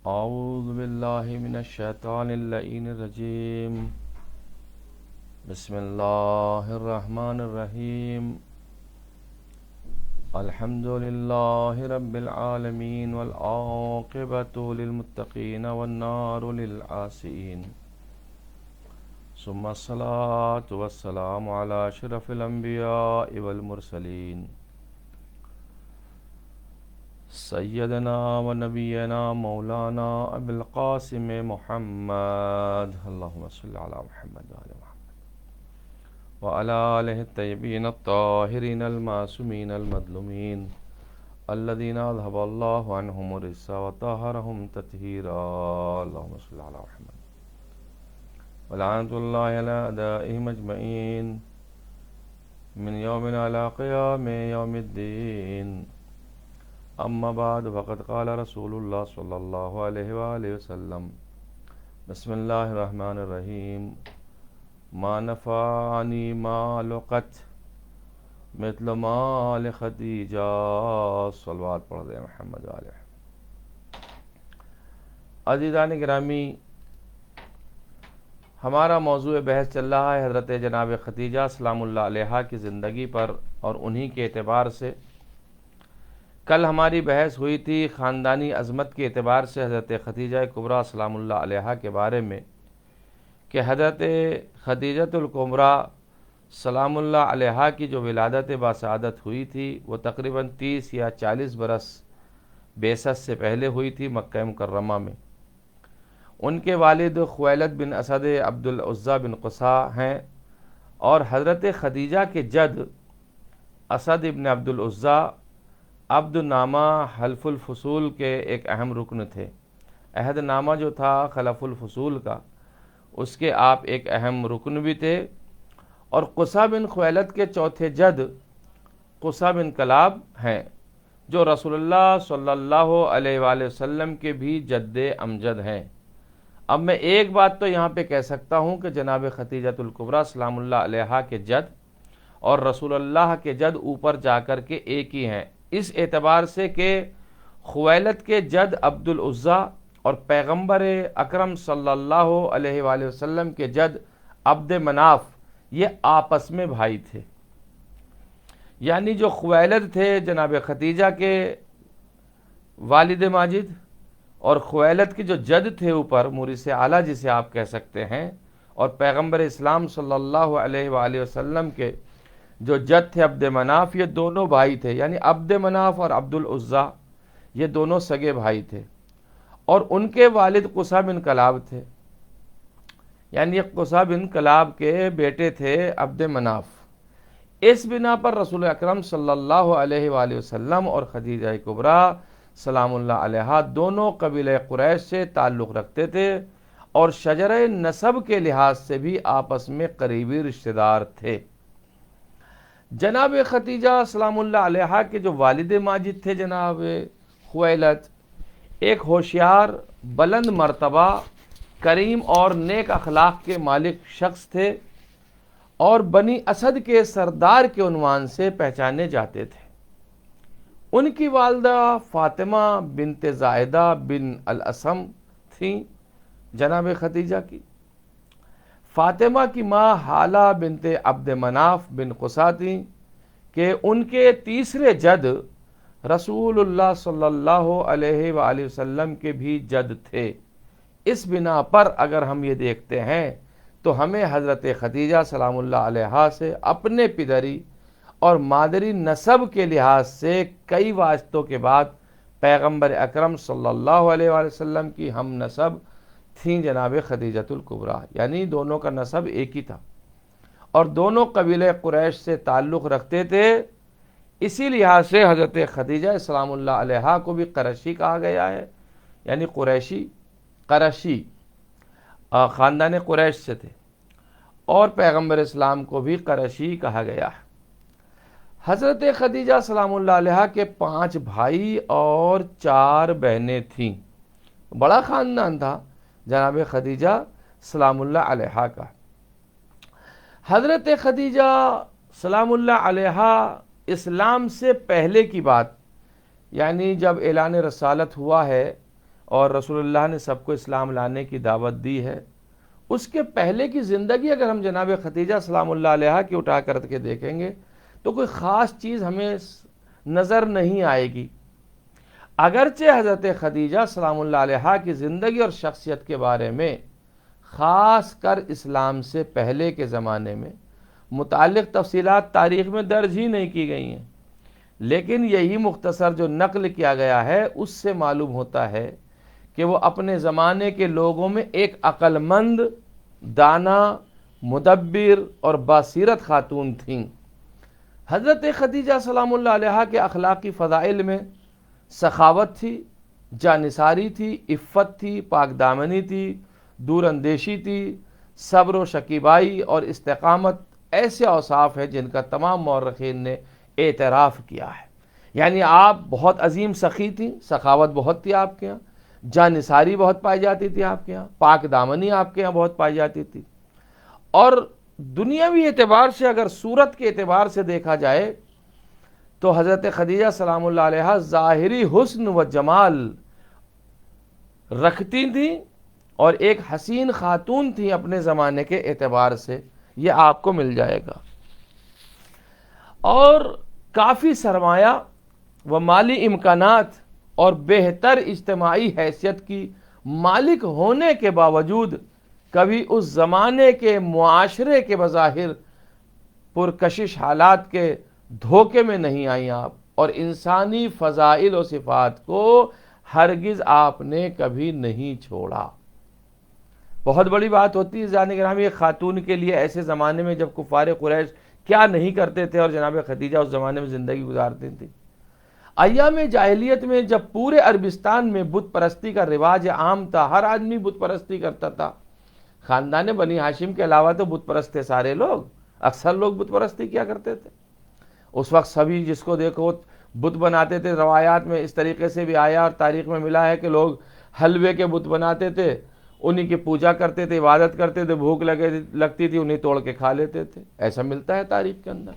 اعوذ باللہ من الشیطان اللعین الرجیم بسم اللہ الرحمن الرحیم الحمد للہ رب العالمین والعاقبۃ للمتقین والنار للعاصین ثم الصلاة والسلام علی اشرف الانبیاء والمرسلین سیدنا و نبینا مولانا ابو القاسم محمد اللہم صلی علی محمد وعلی محمد وعلی آلہ الطیبین الطاہرین المعصومین المظلومین الذین اذھب اللہ عنہم الرجس وطہرہم تطہیرا اللہم صلی علی محمد ولعنۃ اللہ علی اعدائہم اجمعین من یومنا علی قیام یوم الدین اما بعد فقد قال رسول اللہ صلی اللہ علیہ وآلہ وسلم بسم اللہ الرحمن الرحیم ما نفعنی مال قط مثل مال خدیجہ صلوات پڑھ دیں محمد علیہ۔ عزیزان گرامی، ہمارا موضوع بحث چل رہا ہے حضرت جناب خدیجہ سلام اللہ علیہا کی زندگی پر اور انہی کے اعتبار سے۔ کل ہماری بحث ہوئی تھی خاندانی عظمت کے اعتبار سے حضرت خدیجہ کبریٰ سلام اللہ علیہا کے بارے میں کہ حضرت خدیجۃ الکبریٰ سلام اللہ علیہا کی جو ولادت باسعادت ہوئی تھی وہ تقریباً 30 یا 40 برس بعثت سے پہلے ہوئی تھی مکہ مکرمہ میں۔ ان کے والد خویلد بن اسد عبد العزیٰ بن قصا ہیں اور حضرت خدیجہ کے جد اسد ابن عبد العزیٰ عبد النامہ حلف الفصول کے ایک اہم رکن تھے۔ عہد نامہ جو تھا خلف الفصول کا، اس کے آپ ایک اہم رکن بھی تھے، اور قصا بن خویلد کے چوتھے جد قصا بن کلاب ہیں جو رسول اللہ صلی اللہ علیہ وآلہ وسلم کے بھی جد امجد ہیں۔ اب میں ایک بات تو یہاں پہ کہہ سکتا ہوں کہ جناب خدیجۃ الکبریٰ سلام اللہ علیہا کے جد اور رسول اللہ کے جد اوپر جا کر کے ایک ہی ہیں، اس اعتبار سے کہ خویلد کے جد عبد العزیٰ اور پیغمبر اکرم صلی اللہ علیہ وآلہ وسلم کے جد عبد مناف یہ آپس میں بھائی تھے۔ یعنی جو خویلد تھے جناب خدیجہ کے والد ماجد، اور خویلد کے جو جد تھے اوپر مورث اعلیٰ جسے آپ کہہ سکتے ہیں، اور پیغمبر اسلام صلی اللہ علیہ وآلہ وسلم کے جو جد تھے عبد مناف، یہ دونوں بھائی تھے۔ یعنی عبد مناف اور عبد العزیٰ یہ دونوں سگے بھائی تھے، اور ان کے والد قصا بن کلاب تھے، یعنی قصا بن کلاب کے بیٹے تھے عبد مناف۔ اس بنا پر رسول اکرم صلی اللہ علیہ وآلہ وسلم اور خدیجہ کبریٰ سلام اللہ علیہا دونوں قبیلہ قریش سے تعلق رکھتے تھے، اور شجرہ نسب کے لحاظ سے بھی آپس میں قریبی رشتہ دار تھے۔ جناب خدیجہ سلام اللہ علیہا کے جو والد ماجد تھے جناب خویلد، ایک ہوشیار، بلند مرتبہ، کریم اور نیک اخلاق کے مالک شخص تھے، اور بنی اسد کے سردار کے عنوان سے پہچانے جاتے تھے۔ ان کی والدہ فاطمہ بنت زائدہ بن الاسم تھیں جناب خدیجہ کی۔ فاطمہ کی ماں حالہ بنت عبد مناف بن قصا تھیں کہ ان کے تیسرے جد رسول اللہ صلی اللہ علیہ وآلہ وسلم کے بھی جد تھے۔ اس بنا پر اگر ہم یہ دیکھتے ہیں تو ہمیں حضرت خدیجہ سلام اللہ علیہا سے اپنے پدری اور مادری نسب کے لحاظ سے کئی واسطوں کے بعد پیغمبر اکرم صلی اللہ علیہ وآلہ وسلم کی ہم نسب تھیں جناب خدیجۃ الکبریٰ، یعنی دونوں کا نسب ایک ہی تھا، اور دونوں قبیلہ قریش سے تعلق رکھتے تھے۔ اسی لحاظ سے حضرت خدیجہ سلام اللہ علیہا کو بھی قرشی کہا گیا ہے، یعنی قرشی خاندان قریش سے تھے، اور پیغمبر اسلام کو بھی قرشی کہا گیا ہے۔ حضرت خدیجہ سلام اللہ علیہا کے 5 بھائی اور 4 بہنیں تھیں۔ بڑا خاندان تھا جناب خدیجہ سلام اللہ علیہا کا۔ حضرت خدیجہ سلام اللہ علیہا اسلام سے پہلے کی بات، یعنی جب اعلان رسالت ہوا ہے اور رسول اللہ نے سب کو اسلام لانے کی دعوت دی ہے، اس کے پہلے کی زندگی اگر ہم جناب خدیجہ سلام اللہ علیہا کی اٹھا کر کے دیکھیں گے تو کوئی خاص چیز ہمیں نظر نہیں آئے گی۔ اگرچہ حضرت خدیجہ سلام اللہ علیہا کی زندگی اور شخصیت کے بارے میں خاص کر اسلام سے پہلے کے زمانے میں متعلق تفصیلات تاریخ میں درج ہی نہیں کی گئی ہیں، لیکن یہی مختصر جو نقل کیا گیا ہے اس سے معلوم ہوتا ہے کہ وہ اپنے زمانے کے لوگوں میں ایک عقل مند، دانا، مدبر اور بصیرت خاتون تھیں۔ حضرت خدیجہ سلام اللہ علیہا کے اخلاقی فضائل میں سخاوت تھی، جانثاری تھی، عفت تھی، پاک دامنی تھی، دور اندیشی تھی، صبر و شکیبائی اور استقامت ایسے اوصاف ہیں جن کا تمام مورخین نے اعتراف کیا ہے۔ یعنی آپ بہت عظیم سخی تھیں، سخاوت بہت تھی آپ کے یہاں، جانثاری بہت پائی جاتی تھی آپ کے یہاں، پاک دامنی آپ کے یہاں بہت پائی جاتی تھی، اور دنیاوی اعتبار سے اگر صورت کے اعتبار سے دیکھا جائے تو حضرت خدیجہ سلام اللہ علیہا ظاہری حسن و جمال رکھتی تھیں اور ایک حسین خاتون تھیں اپنے زمانے کے اعتبار سے، یہ آپ کو مل جائے گا، اور کافی سرمایہ و مالی امکانات اور بہتر اجتماعی حیثیت کی مالک ہونے کے باوجود کبھی اس زمانے کے معاشرے کے بظاہر پرکشش حالات کے دھوکے میں نہیں آئیں آپ، اور انسانی فضائل و صفات کو ہرگز آپ نے کبھی نہیں چھوڑا۔ بہت بڑی بات ہوتی ہے عزیزان گرامی ایک خاتون کے لیے ایسے زمانے میں جب کفار قریش کیا نہیں کرتے تھے اور جناب خدیجہ اس زمانے میں زندگی گزارتی تھی۔ ایام جاہلیت میں جب پورے عربستان میں بت پرستی کا رواج عام تھا، ہر آدمی بت پرستی کرتا تھا، خاندان بنی ہاشم کے علاوہ تو بت پرست تھے سارے لوگ، اکثر لوگ بت پرستی کیا کرتے تھے۔ اس وقت سبھی جس کو دیکھو بت بناتے تھے، روایات میں اس طریقے سے بھی آیا اور تاریخ میں ملا ہے کہ لوگ حلوے کے بت بناتے تھے، انہی کی پوجا کرتے تھے، عبادت کرتے تھے، بھوک لگتی تھی انہیں توڑ کے کھا لیتے تھے، ایسا ملتا ہے تاریخ کے اندر۔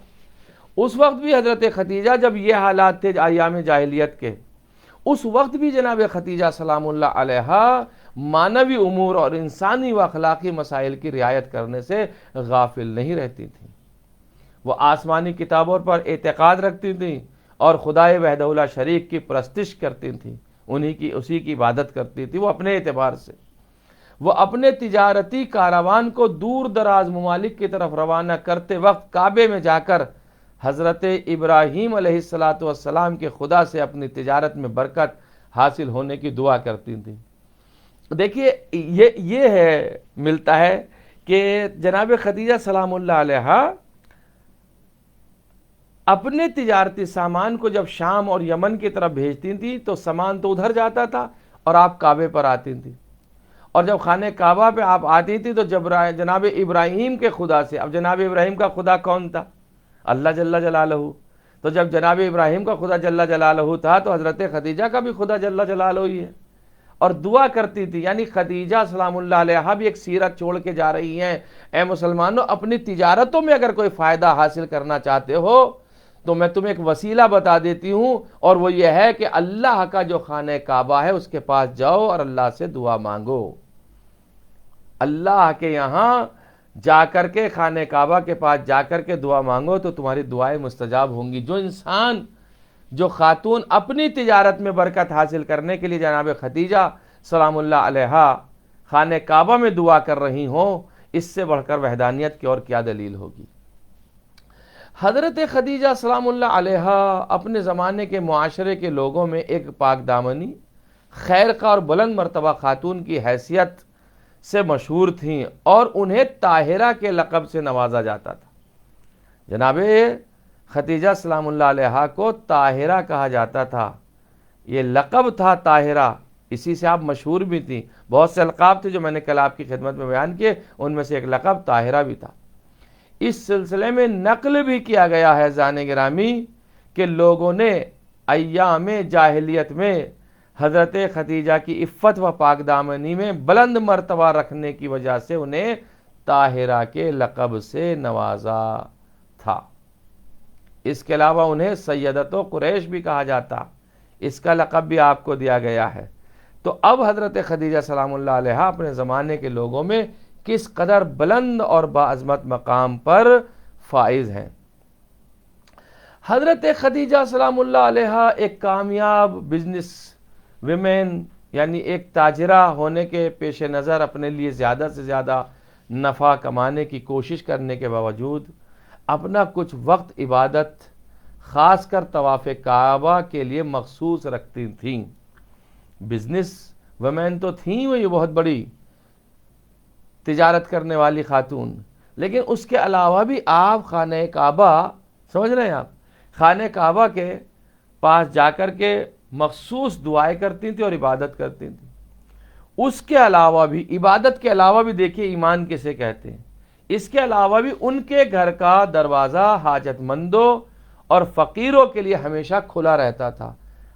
اس وقت بھی حضرت خدیجہ جب یہ حالات تھے ایام جاہلیت کے، اس وقت بھی جناب خدیجہ سلام اللہ علیہا مانوی امور اور انسانی و اخلاقی مسائل کی رعایت کرنے سے غافل نہیں رہتی تھیں۔ وہ آسمانی کتابوں پر اعتقاد رکھتی تھیں اور خدائے وحدہ لا شریک کی پرستش کرتی تھیں، اسی کی عبادت کرتی تھی۔ وہ اپنے اعتبار سے وہ اپنے تجارتی کاروان کو دور دراز ممالک کی طرف روانہ کرتے وقت کعبے میں جا کر حضرت ابراہیم علیہ السلام کے خدا سے اپنی تجارت میں برکت حاصل ہونے کی دعا کرتی تھیں۔ دیکھیے یہ ہے ملتا ہے کہ جناب خدیجہ سلام اللہ علیہا اپنے تجارتی سامان کو جب شام اور یمن کی طرف بھیجتی تھیں تو سامان تو ادھر جاتا تھا اور آپ کعبے پر آتی تھیں، اور جب خانہ کعبہ پہ آپ آتی تھی تو جناب ابراہیم کے خدا سے، اب جناب ابراہیم کا خدا کون تھا؟ اللہ جل جلالہ۔ تو جب جناب ابراہیم کا خدا جل جلالہ تھا تو حضرت خدیجہ کا بھی خدا جل جلالہ ہی ہے، اور دعا کرتی تھی۔ یعنی خدیجہ سلام اللہ علیہا بھی ایک سیرت چھوڑ کے جا رہی ہیں، اے مسلمانوں اپنی تجارتوں میں اگر کوئی فائدہ حاصل کرنا چاہتے ہو تو میں تمہیں ایک وسیلہ بتا دیتی ہوں، اور وہ یہ ہے کہ اللہ کا جو خانہ کعبہ ہے اس کے پاس جاؤ اور اللہ سے دعا مانگو۔ اللہ کے یہاں جا کر کے خانہ کعبہ کے پاس جا کر کے دعا مانگو تو تمہاری دعائیں مستجاب ہوں گی۔ جو خاتون اپنی تجارت میں برکت حاصل کرنے کے لیے جناب خدیجہ سلام اللہ علیہا خانہ کعبہ میں دعا کر رہی ہوں، اس سے بڑھ کر وحدانیت کی اور کیا دلیل ہوگی۔ حضرت خدیجہ سلام اللہ علیہا اپنے زمانے کے معاشرے کے لوگوں میں ایک پاک دامنی، خیر خواہ اور بلند مرتبہ خاتون کی حیثیت سے مشہور تھیں، اور انہیں طاہرہ کے لقب سے نوازا جاتا تھا۔ جناب خدیجہ سلام اللہ علیہا کو طاہرہ کہا جاتا تھا، یہ لقب تھا طاہرہ، اسی سے آپ مشہور بھی تھیں۔ بہت سے القاب تھے جو میں نے کل آپ کی خدمت میں بیان کیے، ان میں سے ایک لقب طاہرہ بھی تھا۔ اس سلسلے میں نقل بھی کیا گیا ہے عزیزان گرامی کہ لوگوں نے ایام جاہلیت میں حضرت خدیجہ کی عفت و پاک دامنی میں بلند مرتبہ رکھنے کی وجہ سے انہیں طاہرہ کے لقب سے نوازا تھا۔ اس کے علاوہ انہیں سیدۃ قریش بھی کہا جاتا، اس کا لقب بھی آپ کو دیا گیا ہے۔ تو اب حضرت خدیجہ سلام اللہ علیہا اپنے زمانے کے لوگوں میں کس قدر بلند اور باعظمت مقام پر فائز ہیں۔ حضرت خدیجہ سلام اللہ علیہا ایک کامیاب بزنس ویمن یعنی ایک تاجرہ ہونے کے پیش نظر اپنے لیے زیادہ سے زیادہ نفع کمانے کی کوشش کرنے کے باوجود اپنا کچھ وقت عبادت خاص کر طواف کعبہ کے لیے مخصوص رکھتی تھیں۔ بزنس ویمن تو تھیں وہ، یہ بہت بڑی تجارت کرنے والی خاتون، لیکن اس کے علاوہ بھی آپ خانہ کعبہ، سمجھ رہے ہیں آپ، خانہ کعبہ کے پاس جا کر کے مخصوص دعائیں کرتی تھیں اور عبادت کرتی تھیں۔ اس کے علاوہ بھی، عبادت کے علاوہ بھی دیکھیے ایمان کسے کہتے ہیں، اس کے علاوہ بھی ان کے گھر کا دروازہ حاجت مندوں اور فقیروں کے لیے ہمیشہ کھلا رہتا تھا۔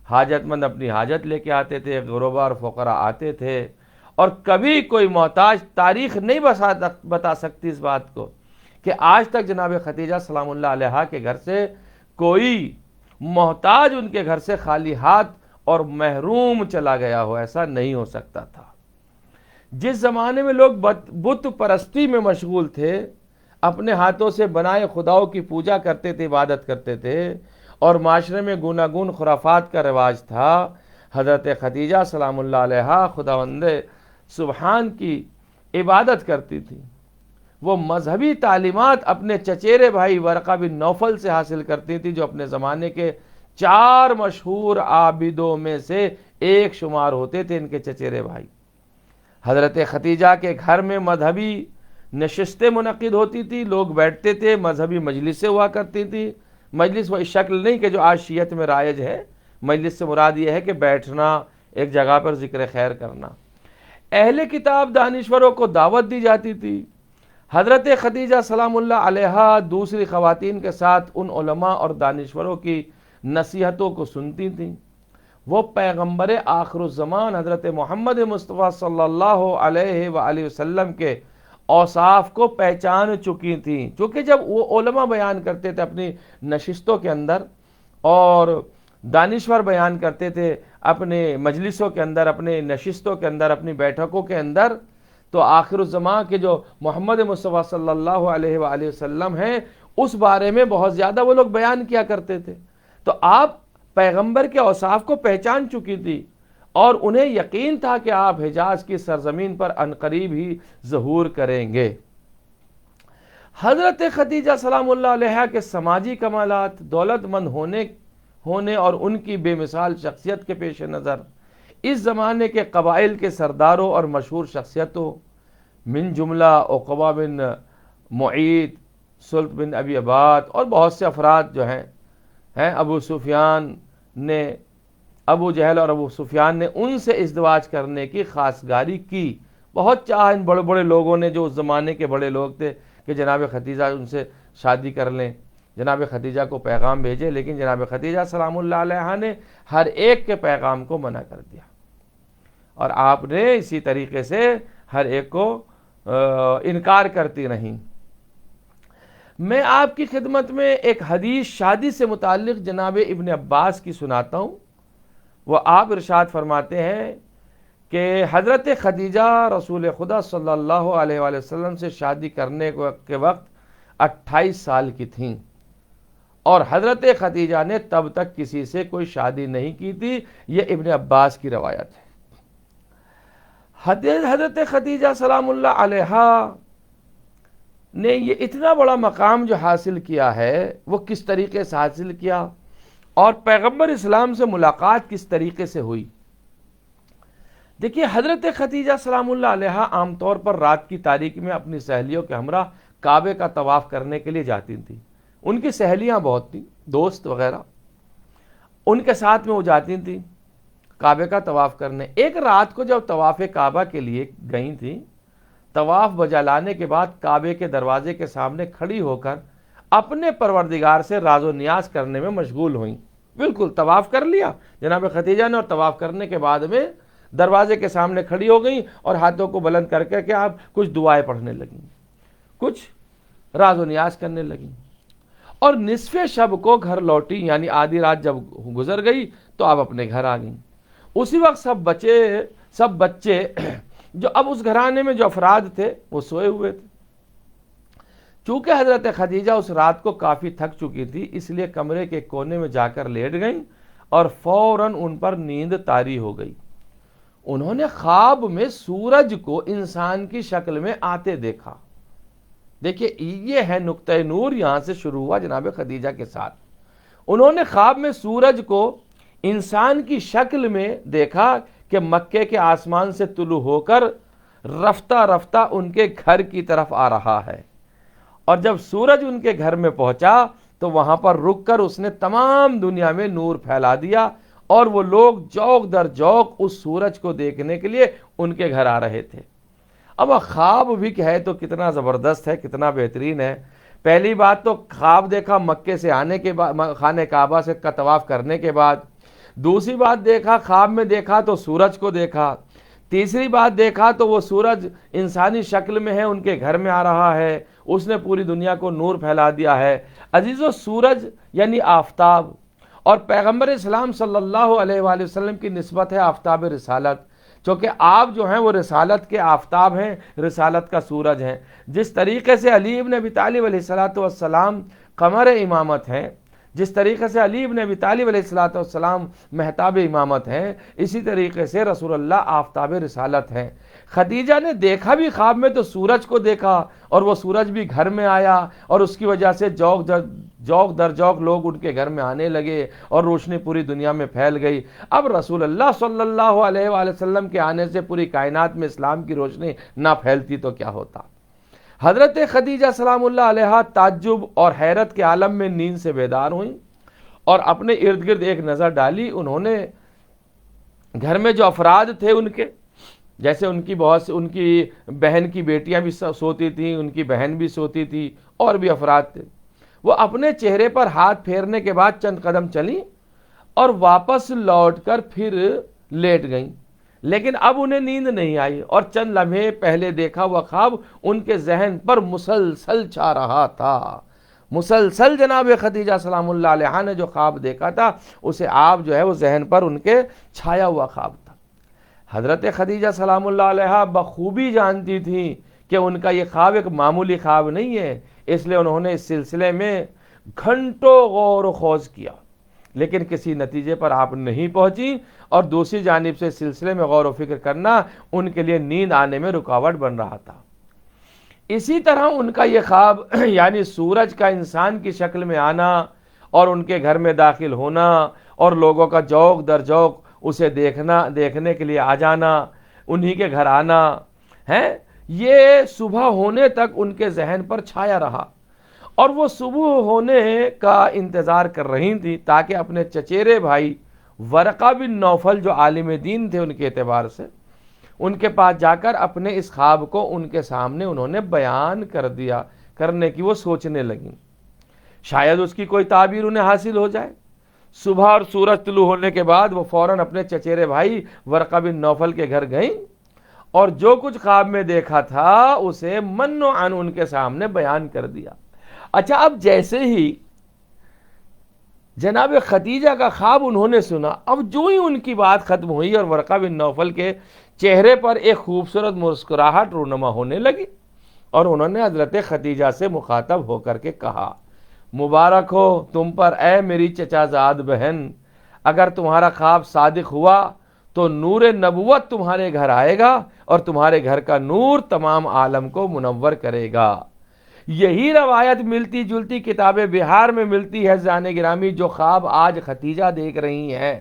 حاجت مند اپنی حاجت لے کے آتے تھے، غربا اور فقراء آتے تھے، اور کبھی کوئی محتاج، تاریخ نہیں بتا سکتی اس بات کو کہ آج تک جناب خدیجہ سلام اللہ علیہا کے گھر سے کوئی محتاج ان کے گھر سے خالی ہاتھ اور محروم چلا گیا ہو، ایسا نہیں ہو سکتا تھا۔ جس زمانے میں لوگ بت پرستی میں مشغول تھے، اپنے ہاتھوں سے بنائے خداؤں کی پوجا کرتے تھے، عبادت کرتے تھے، اور معاشرے میں گوناگون خرافات کا رواج تھا، حضرت خدیجہ سلام اللہ علیہا خداوند سبحان کی عبادت کرتی تھی۔ وہ مذہبی تعلیمات اپنے چچیرے بھائی ورقہ بن نوفل سے حاصل کرتی تھی، جو اپنے زمانے کے 4 مشہور عابدوں میں سے ایک شمار ہوتے تھے، ان کے چچیرے بھائی۔ حضرت خدیجہ کے گھر میں مذہبی نشستیں منعقد ہوتی تھی، لوگ بیٹھتے تھے، مذہبی مجلسیں ہوا کرتی تھی۔ مجلس وہ اس شکل نہیں کہ جو آج شیعت میں رائج ہے، مجلس سے مراد یہ ہے کہ بیٹھنا، ایک جگہ پر ذکر خیر کرنا۔ اہل کتاب دانشوروں کو دعوت دی جاتی تھی۔ حضرت خدیجہ سلام اللہ علیہا دوسری خواتین کے ساتھ ان علماء اور دانشوروں کی نصیحتوں کو سنتی تھیں۔ وہ پیغمبر آخر الزمان حضرت محمد مصطفیٰ صلی اللہ علیہ وآلہ وسلم کے اوصاف کو پہچان چکی تھیں، چونکہ جب وہ علماء بیان کرتے تھے اپنی نشستوں کے اندر، اور دانشور بیان کرتے تھے اپنے مجلسوں کے اندر، اپنے نشستوں کے اندر، اپنی بیٹھکوں کے اندر، تو آخر الزمان کے جو محمد مصطفیٰ صلی اللہ علیہ وآلہ وسلم ہیں، اس بارے میں بہت زیادہ وہ لوگ بیان کیا کرتے تھے۔ تو آپ پیغمبر کے اوصاف کو پہچان چکی تھی، اور انہیں یقین تھا کہ آپ حجاز کی سرزمین پر عنقریب ہی ظہور کریں گے۔ حضرت خدیجہ سلام اللہ علیہا کے سماجی کمالات، دولت مند ہونے اور ان کی بے مثال شخصیت کے پیش نظر اس زمانے کے قبائل کے سرداروں اور مشہور شخصیتوں من جملہ عقبہ بن معیط، سلط بن ابی عباد اور بہت سے افراد جو ہیں ابو سفیان نے، ابو جہل اور ابو سفیان نے ان سے ازدواج کرنے کی خواستگاری کی۔ بہت چاہا ان بڑے بڑے لوگوں نے، جو اس زمانے کے بڑے لوگ تھے، کہ جناب خدیجہ ان سے شادی کر لیں، جناب خدیجہ کو پیغام بھیجے، لیکن جناب خدیجہ سلام اللہ علیہا نے ہر ایک کے پیغام کو منع کر دیا، اور آپ نے اسی طریقے سے ہر ایک کو انکار کرتی رہیں۔ میں آپ کی خدمت میں ایک حدیث شادی سے متعلق جناب ابن عباس کی سناتا ہوں۔ وہ آپ ارشاد فرماتے ہیں کہ حضرت خدیجہ رسول خدا صلی اللہ علیہ وآلہ وسلم سے شادی کرنے کے وقت 28 سال کی تھیں، اور حضرت خدیجہ نے تب تک کسی سے کوئی شادی نہیں کی تھی۔ یہ ابن عباس کی روایت ہے۔ حضرت خدیجہ سلام اللہ علیہا نے یہ اتنا بڑا مقام جو حاصل کیا ہے، وہ کس طریقے سے حاصل کیا، اور پیغمبر اسلام سے ملاقات کس طریقے سے ہوئی۔ دیکھیے، حضرت خدیجہ سلام اللہ علیہا عام طور پر رات کی تاریکی میں اپنی سہیلیوں کے ہمراہ کعبے کا طواف کرنے کے لیے جاتی تھیں۔ ان کی سہیلیاں بہت تھیں، دوست وغیرہ، ان کے ساتھ میں وہ جاتی تھیں کعبے کا طواف کرنے۔ ایک رات کو جب طواف کعبہ کے لیے گئی تھیں، طواف بجا لانے کے بعد کعبے کے دروازے کے سامنے کھڑی ہو کر اپنے پروردگار سے راز و نیاز کرنے میں مشغول ہوئیں۔ بالکل طواف کر لیا جناب خدیجہ نے، اور طواف کرنے کے بعد میں دروازے کے سامنے کھڑی ہو گئیں، اور ہاتھوں کو بلند کر کے آپ کچھ دعائیں پڑھنے لگیں، کچھ راز و نیاز کرنے لگیں، اور نصف شب کو گھر لوٹی، یعنی آدھی رات جب گزر گئی تو آپ اپنے گھر آ گئیں۔ اسی وقت سب بچے جو اب اس گھرانے میں جو افراد تھے وہ سوئے ہوئے تھے۔ چونکہ حضرت خدیجہ اس رات کو کافی تھک چکی تھی، اس لیے کمرے کے کونے میں جا کر لیٹ گئیں اور فوراً ان پر نیند طاری ہو گئی۔ انہوں نے خواب میں سورج کو انسان کی شکل میں آتے دیکھا۔ دیکھیے یہ ہے نقطہ نور، یہاں سے شروع ہوا جناب خدیجہ کے ساتھ۔ انہوں نے خواب میں سورج کو انسان کی شکل میں دیکھا کہ مکے کے آسمان سے طلوع ہو کر رفتہ رفتہ ان کے گھر کی طرف آ رہا ہے، اور جب سورج ان کے گھر میں پہنچا تو وہاں پر رک کر اس نے تمام دنیا میں نور پھیلا دیا، اور وہ لوگ جوق در جوق اس سورج کو دیکھنے کے لیے ان کے گھر آ رہے تھے۔ اب خواب بھی کہے تو کتنا زبردست ہے، کتنا بہترین ہے۔ پہلی بات تو خواب دیکھا مکے سے آنے کے بعد، خانہ کعبہ سے کا طواف کرنے کے بعد۔ دوسری بات دیکھا، خواب میں دیکھا تو سورج کو دیکھا۔ تیسری بات دیکھا تو وہ سورج انسانی شکل میں ہے، ان کے گھر میں آ رہا ہے، اس نے پوری دنیا کو نور پھیلا دیا ہے۔ عزیزو، سورج یعنی آفتاب، اور پیغمبر اسلام صلی اللہ علیہ وآلہ وسلم کی نسبت ہے آفتاب رسالت، چونکہ آپ جو ہیں وہ رسالت کے آفتاب ہیں، رسالت کا سورج ہیں۔ جس طریقے سے علی ابن ابی طالب علیہ السلام قمر امامت ہیں، جس طریقے سے علی ابن ابی طالب علیہ السلام مہتاب امامت ہیں، اسی طریقے سے رسول اللہ آفتاب رسالت ہیں۔ خدیجہ نے دیکھا بھی خواب میں تو سورج کو دیکھا، اور وہ سورج بھی گھر میں آیا، اور اس کی وجہ سے جوق در جوق لوگ ان کے گھر میں آنے لگے، اور روشنی پوری دنیا میں پھیل گئی۔ اب رسول اللہ صلی اللہ علیہ وآلہ وسلم کے آنے سے پوری کائنات میں اسلام کی روشنی نہ پھیلتی تو کیا ہوتا۔ حضرت خدیجہ سلام اللہ علیہا تعجب اور حیرت کے عالم میں نیند سے بیدار ہوئیں، اور اپنے ارد گرد ایک نظر ڈالی۔ انہوں نے گھر میں جو افراد تھے ان کے، جیسے ان کی بہن کی بیٹیاں بھی سوتی تھیں، ان کی بہن بھی سوتی تھی، اور بھی افراد تھے، وہ اپنے چہرے پر ہاتھ پھیرنے کے بعد چند قدم چلیں اور واپس لوٹ کر پھر لیٹ گئیں، لیکن اب انہیں نیند نہیں آئی، اور چند لمحے پہلے دیکھا ہوا خواب ان کے ذہن پر مسلسل چھا رہا تھا۔ مسلسل جناب خدیجہ سلام اللہ علیہا نے جو خواب دیکھا تھا اسے آپ جو ہے وہ ذہن پر ان کے چھایا ہوا خواب تھا۔ حضرت خدیجہ سلام اللہ علیہا بخوبی جانتی تھیں کہ ان کا یہ خواب ایک معمولی خواب نہیں ہے، اس لیے انہوں نے اس سلسلے میں گھنٹوں غور و خوض کیا، لیکن کسی نتیجے پر آپ نہیں پہنچی، اور دوسری جانب سے سلسلے میں غور و فکر کرنا ان کے لیے نیند آنے میں رکاوٹ بن رہا تھا۔ اسی طرح ان کا یہ خواب یعنی سورج کا انسان کی شکل میں آنا، اور ان کے گھر میں داخل ہونا، اور لوگوں کا جوق در جوق اسے دیکھنے کے لیے آ جانا، انہی کے گھر آنا ہے، یہ صبح ہونے تک ان کے ذہن پر چھایا رہا، اور وہ صبح ہونے کا انتظار کر رہی تھی تاکہ اپنے چچیرے بھائی ورقہ بن نوفل جو عالم دین تھے ان کے اعتبار سے، ان کے پاس جا کر اپنے اس خواب کو ان کے سامنے انہوں نے بیان کرنے کی وہ سوچنے لگیں، شاید اس کی کوئی تعبیر انہیں حاصل ہو جائے۔ صبح اور سورج طلوع ہونے کے بعد وہ فوراً اپنے چچیرے بھائی ورقہ بن نوفل کے گھر گئیں، اور جو کچھ خواب میں دیکھا تھا اسے من و عن ان کے سامنے بیان کر دیا۔ اچھا، اب جیسے ہی جناب خدیجہ کا خواب انہوں نے سنا، اب جو ہی ان کی بات ختم ہوئی اور ورقہ بن نوفل کے چہرے پر ایک خوبصورت مسکراہٹ رونما ہونے لگی، اور انہوں نے حضرت خدیجہ سے مخاطب ہو کر کے کہا، مبارک ہو تم پر اے میری چچا زاد بہن، اگر تمہارا خواب صادق ہوا تو نور نبوت تمہارے گھر آئے گا، اور تمہارے گھر کا نور تمام عالم کو منور کرے گا۔ یہی روایت ملتی جلتی کتاب بہار میں ملتی ہے زان گرامی، جو خواب آج خدیجہ دیکھ رہی ہیں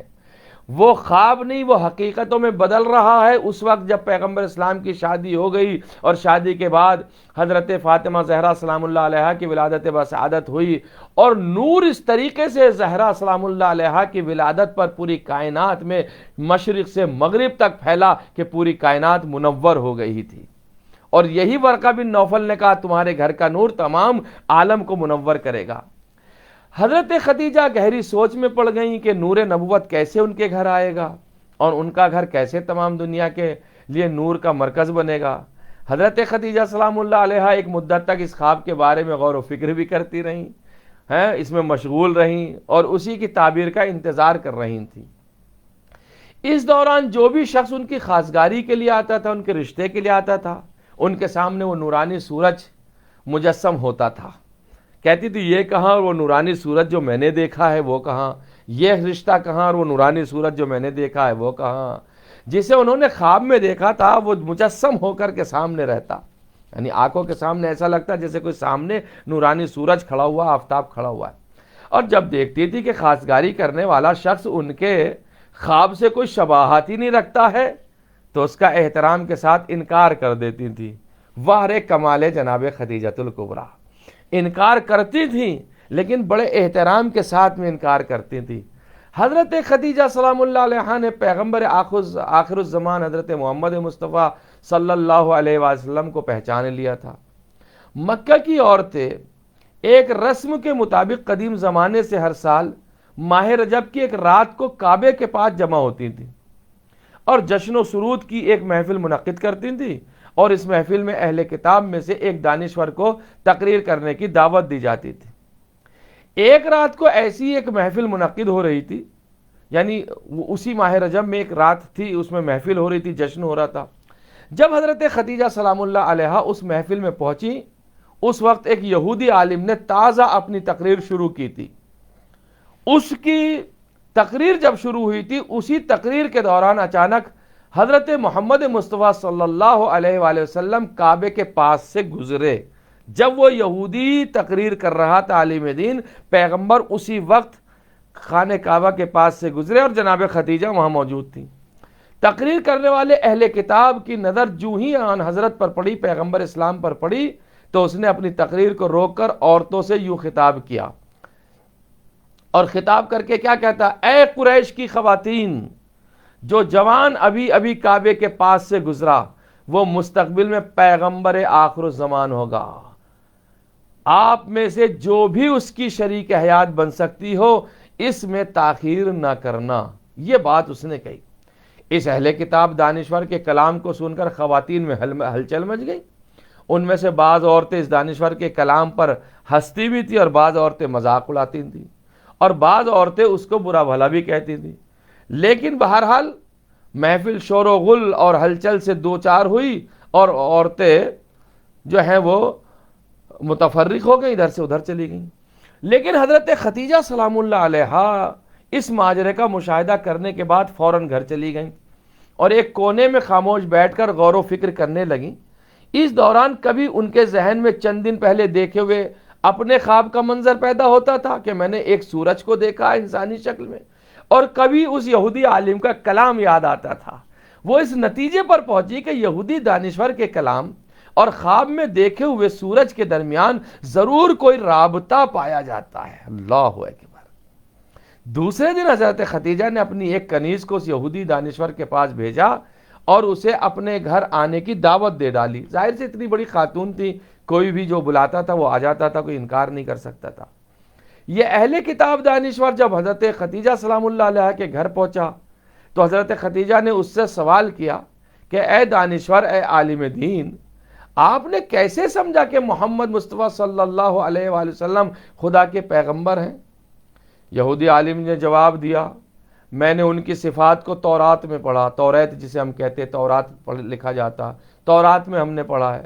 وہ خواب نہیں، وہ حقیقتوں میں بدل رہا ہے۔ اس وقت جب پیغمبر اسلام کی شادی ہو گئی، اور شادی کے بعد حضرت فاطمہ زہرا سلام اللہ علیہا کی ولادت بسعادت ہوئی، اور نور اس طریقے سے زہرا سلام اللہ علیہا کی ولادت پر پوری کائنات میں مشرق سے مغرب تک پھیلا کہ پوری کائنات منور ہو گئی تھی، اور یہی ورقہ بن نوفل نے کہا تمہارے گھر کا نور تمام عالم کو منور کرے گا۔ حضرت خدیجہ گہری سوچ میں پڑ گئیں کہ نور نبوت کیسے ان کے گھر آئے گا، اور ان کا گھر کیسے تمام دنیا کے لیے نور کا مرکز بنے گا۔ حضرت خدیجہ سلام اللہ علیہا ایک مدت تک اس خواب کے بارے میں غور و فکر بھی کرتی رہیں، اس میں مشغول رہیں، اور اسی کی تعبیر کا انتظار کر رہی تھیں۔ اس دوران جو بھی شخص ان کی خاصگاری کے لیے آتا تھا، ان کے رشتے کے لیے آتا تھا، ان کے سامنے وہ نورانی سورج مجسم ہوتا تھا. کہتی تھی یہ کہاں اور وہ نورانی سورج جو میں نے دیکھا ہے وہ کہاں، یہ رشتہ کہاں اور وہ نورانی سورج جو میں نے دیکھا ہے وہ کہاں. جسے انہوں نے خواب میں دیکھا تھا وہ مجسم ہو کر کے سامنے رہتا، یعنی آنکھوں کے سامنے ایسا لگتا جیسے کوئی سامنے نورانی سورج کھڑا ہوا، آفتاب کھڑا ہوا ہے. اور جب دیکھتی تھی کہ خاصگاری کرنے والا شخص ان کے خواب سے کوئی شباہت ہی نہیں رکھتا ہے تو اس کا احترام کے ساتھ انکار کر دیتی تھی. واہ رے کمال جناب خدیجۃ الکبریٰ، انکار کرتی تھیں لیکن بڑے احترام کے ساتھ میں انکار کرتی تھی. حضرت خدیجہ سلام اللہ علیہا نے پیغمبر آخر الزمان حضرت محمد مصطفیٰ صلی اللہ علیہ وسلم کو پہچان لیا تھا. مکہ کی عورتیں ایک رسم کے مطابق قدیم زمانے سے ہر سال ماہ رجب کی ایک رات کو کعبے کے پاس جمع ہوتی تھیں اور جشن و سرود کی ایک محفل منعقد کرتی تھیں، اور اس محفل میں اہل کتاب میں سے ایک دانشور کو تقریر کرنے کی دعوت دی جاتی تھی. ایک رات کو ایسی ایک محفل منعقد ہو رہی تھی، یعنی اسی ماہ رجب میں ایک رات تھی، اس میں محفل ہو رہی تھی، جشن ہو رہا تھا. جب حضرت خدیجہ سلام اللہ علیہا اس محفل میں پہنچی، اس وقت ایک یہودی عالم نے تازہ اپنی تقریر شروع کی تھی. اس کی تقریر جب شروع ہوئی تھی، اسی تقریر کے دوران اچانک حضرت محمد مصطفیٰ صلی اللہ علیہ وآلہ وسلم کعبے کے پاس سے گزرے. جب وہ یہودی تقریر کر رہا تھا عالم دین، پیغمبر اسی وقت خانہ کعبہ کے پاس سے گزرے اور جناب خدیجہ وہاں موجود تھی. تقریر کرنے والے اہل کتاب کی نظر جو ہی آن حضرت پر پڑی، پیغمبر اسلام پر پڑی، تو اس نے اپنی تقریر کو روک کر عورتوں سے یوں خطاب کیا اور خطاب کر کے کیا کہتا، اے قریش کی خواتین، جو جوان ابھی ابھی کعبے کے پاس سے گزرا وہ مستقبل میں پیغمبر آخر الزمان ہوگا. آپ میں سے جو بھی اس کی شریک حیات بن سکتی ہو اس میں تاخیر نہ کرنا. یہ بات اس نے کہی. اس اہل کتاب دانشور کے کلام کو سن کر خواتین میں ہلچل مچ گئی. ان میں سے بعض عورتیں اس دانشور کے کلام پر ہنستی بھی تھی اور بعض عورتیں مذاق اڑاتی تھیں اور بعض عورتیں اس کو برا بھلا بھی کہتی تھیں. لیکن بہرحال محفل شور و غل اور ہلچل سے دو چار ہوئی اور عورتیں جو ہیں وہ متفرق ہو گئیں، ادھر سے ادھر چلی گئیں. لیکن حضرت خدیجہ سلام اللہ علیہا اس ماجرے کا مشاہدہ کرنے کے بعد فوراً گھر چلی گئیں اور ایک کونے میں خاموش بیٹھ کر غور و فکر کرنے لگیں. اس دوران کبھی ان کے ذہن میں چند دن پہلے دیکھے ہوئے اپنے خواب کا منظر پیدا ہوتا تھا کہ میں نے ایک سورج کو دیکھا انسانی شکل میں، اور کبھی اس یہودی عالم کا کلام یاد آتا تھا. وہ اس نتیجے پر پہنچی کہ یہودی دانشور کے کلام اور خواب میں دیکھے ہوئے سورج کے درمیان ضرور کوئی رابطہ پایا جاتا ہے. اللہ اکبر. دوسرے دن حضرت خدیجہ نے اپنی ایک کنیز کو اس یہودی دانشور کے پاس بھیجا اور اسے اپنے گھر آنے کی دعوت دے ڈالی. ظاہر سے اتنی بڑی خاتون تھی، کوئی بھی جو بلاتا تھا وہ آ جاتا تھا، کوئی انکار نہیں کر سکتا تھا. یہ اہل کتاب دانشور جب حضرت خدیجہ سلام اللہ علیہ کے گھر پہنچا تو حضرت خدیجہ نے اس سے سوال کیا کہ اے دانشور، اے عالم دین، آپ نے کیسے سمجھا کہ محمد مصطفیٰ صلی اللہ علیہ وآلہ وسلم خدا کے پیغمبر ہیں؟ یہودی عالم نے جواب دیا، میں نے ان کی صفات کو تورات میں پڑھا. توریت جسے ہم کہتے ہیں، تورات لکھا جاتا، تورات میں ہم نے پڑھا ہے.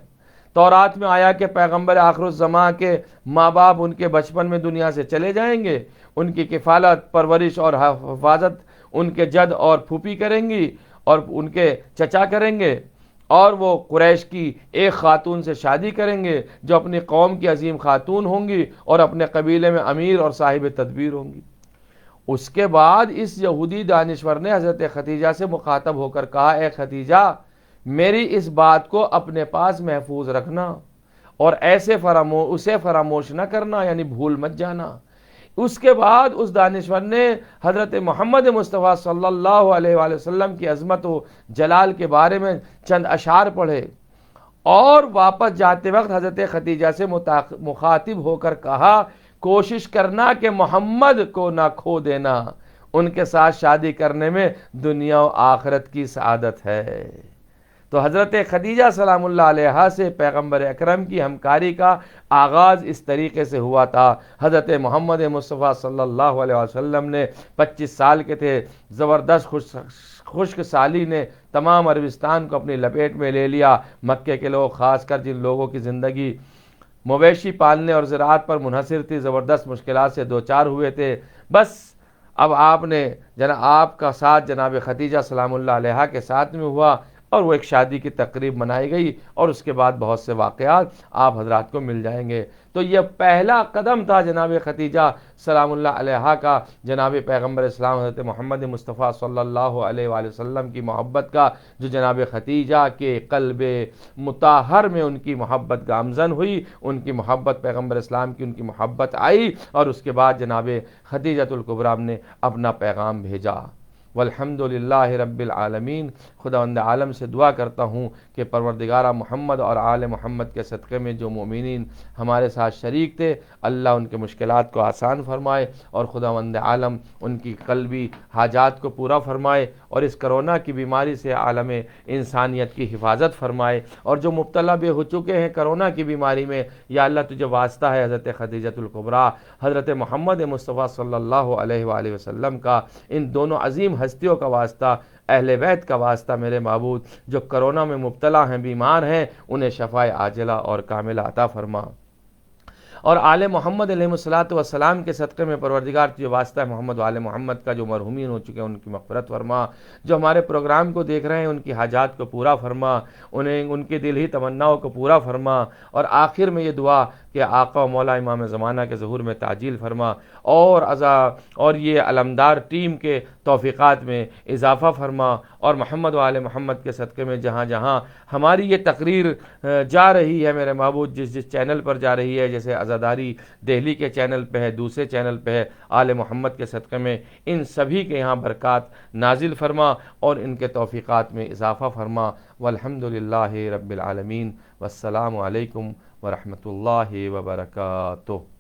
تورات میں آیا کہ پیغمبر آخر الزمان کے ماں باپ ان کے بچپن میں دنیا سے چلے جائیں گے، ان کی کفالت، پرورش اور حفاظت ان کے جد اور پھوپھی کریں گی اور ان کے چچا کریں گے، اور وہ قریش کی ایک خاتون سے شادی کریں گے جو اپنی قوم کی عظیم خاتون ہوں گی اور اپنے قبیلے میں امیر اور صاحب تدبیر ہوں گی. اس کے بعد اس یہودی دانشور نے حضرت خدیجہ سے مخاطب ہو کر کہا، اے خدیجہ، میری اس بات کو اپنے پاس محفوظ رکھنا اور اسے فراموش نہ کرنا، یعنی بھول مت جانا. اس کے بعد اس دانشور نے حضرت محمد مصطفیٰ صلی اللہ علیہ وآلہ وسلم کی عظمت و جلال کے بارے میں چند اشعار پڑھے اور واپس جاتے وقت حضرت خدیجہ سے مخاطب ہو کر کہا، کوشش کرنا کہ محمد کو نہ کھو دینا، ان کے ساتھ شادی کرنے میں دنیا و آخرت کی سعادت ہے. تو حضرت خدیجہ سلام اللہ علیہا سے پیغمبر اکرم کی ہمکاری کا آغاز اس طریقے سے ہوا تھا۔ حضرت محمد مصطفیٰ صلی اللہ علیہ وسلم نے 25 سال کے تھے، زبردست خشک سالی نے تمام عربستان کو اپنی لپیٹ میں لے لیا۔ مکے کے لوگ، خاص کر جن لوگوں کی زندگی مویشی پالنے اور زراعت پر منحصر تھی، زبردست مشکلات سے دوچار ہوئے تھے۔ بس اب آپ کا ساتھ جناب خدیجہ سلام اللہ علیہا کے ساتھ میں ہوا، اور وہ ایک شادی کی تقریب منائی گئی، اور اس کے بعد بہت سے واقعات آپ حضرات کو مل جائیں گے۔ تو یہ پہلا قدم تھا جناب خدیجہ سلام اللہ علیہا کا، جناب پیغمبر اسلام حضرت محمد مصطفیٰ صلی اللہ علیہ وآلہ وسلم کی محبت کا، جو جناب خدیجہ کے قلب مطہر میں ان کی محبت گامزن ہوئی، ان کی محبت پیغمبر اسلام کی ان کی محبت آئی، اور اس کے بعد جناب خدیجۃ الکبریٰ نے اپنا پیغام بھیجا۔ والحمدللہ رب العالمین۔ خداوند عالم سے دعا کرتا ہوں کہ پروردگارہ محمد اور آل محمد کے صدقے میں جو مومنین ہمارے ساتھ شریک تھے، اللہ ان کے مشکلات کو آسان فرمائے، اور خداوند عالم ان کی قلبی حاجات کو پورا فرمائے، اور اس کرونا کی بیماری سے عالم انسانیت کی حفاظت فرمائے۔ اور جو مبتلا بھی ہو چکے ہیں کرونا کی بیماری میں، یا اللہ تجھے واسطہ ہے حضرت خدیجۃ الکبریٰ، حضرت محمد مصطفیٰ صلی اللہ علیہ وآلہ وسلم کا، ان دونوں عظیم ہستیوں کا واسطہ، اہل بیت کا واسطہ میرے معبود، جو کرونا میں مبتلا ہیں، بیمار ہیں، انہیں شفائے عاجلہ اور کاملہ عطا فرما۔ اور آل محمد علیہ الصلوۃ والسلام کے صدقے میں پروردگار جو واسطہ ہے محمد و آل محمد کا، جو مرحومین ہو چکے ہیں ان کی مغفرت فرما، جو ہمارے پروگرام کو دیکھ رہے ہیں ان کی حاجات کو پورا فرما، انہیں ان کے دل ہی تمناؤں کو پورا فرما، اور آخر میں یہ دعا کہ آقا و مولا امام زمانہ کے ظہور میں تعجیل فرما، اور یہ علمدار ٹیم کے توفیقات میں اضافہ فرما، اور محمد و آل محمد کے صدقے میں جہاں جہاں ہماری یہ تقریر جا رہی ہے میرے معبود، جس چینل پر جا رہی ہے، جیسے عزاداری دہلی کے چینل پہ ہے، دوسرے چینل پہ ہے، آل محمد کے صدقے میں ان سبھی کے یہاں برکات نازل فرما، اور ان کے توفیقات میں اضافہ فرما۔ والحمدللہ رب العالمین، والسلام علیکم ورحمۃ اللہ وبرکاتہ۔